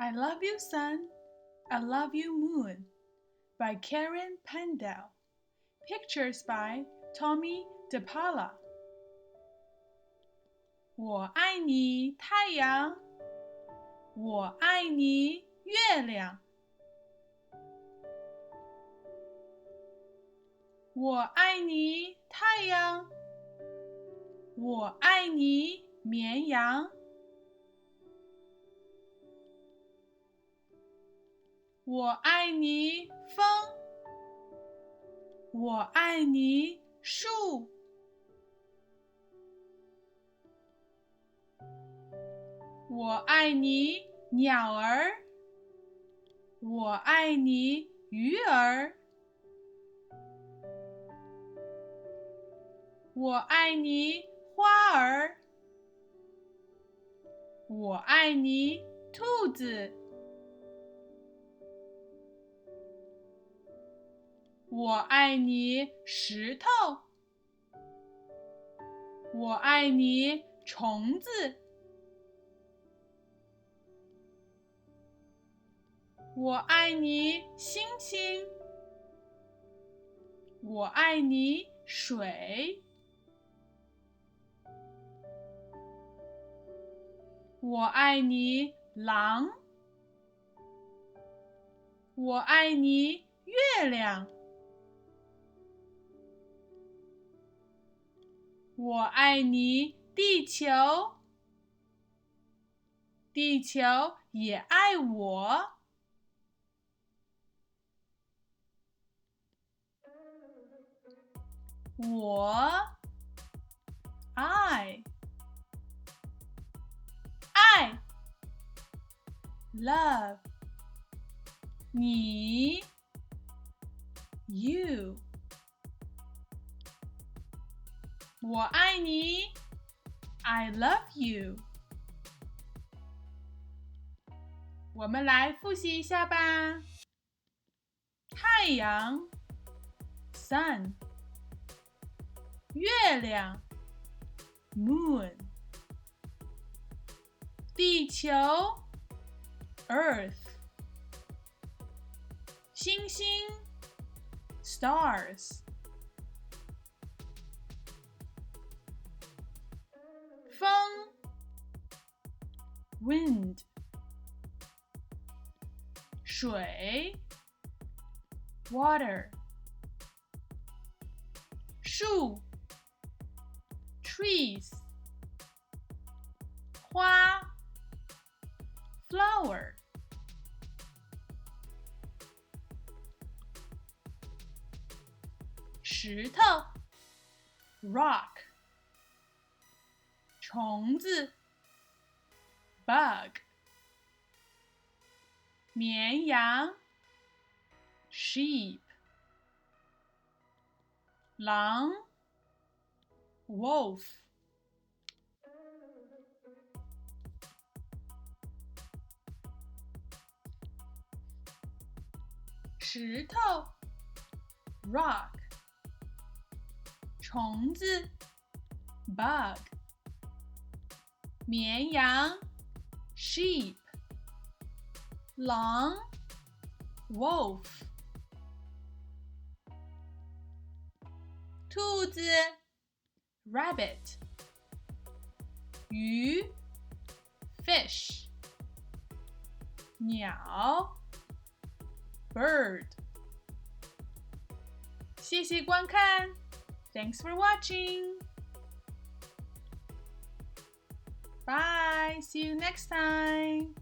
I Love You Sun, I Love You Moon by Karen Pandell. Pictures by Tommy DePaula. 我爱你太阳，我爱你月亮，我爱你太阳，我爱你绵羊，我爱你风，我爱你树，我爱你鸟儿，我爱你鱼儿，我爱你花儿，我爱你兔子，我爱你石头，我爱你虫子，我爱你星星，我爱你水，我爱你狼，我爱你月亮，我爱你地球，地球也爱我。我爱 love 你 you 我爱你 I love you 我们来复习一下吧。太阳 sun 月亮 moon 地球 earth 星星 stars 风 wind 水 water 树 trees 花 flower 石头 rock 虫子 bug 绵羊 sheep 狼 wolf 石头 rock 虫子 bug 绵羊 sheep 狼 wolf 兔子 rabbit 鱼 fish 鸟 bird 谢谢观看 Thanks for watching Bye See you next time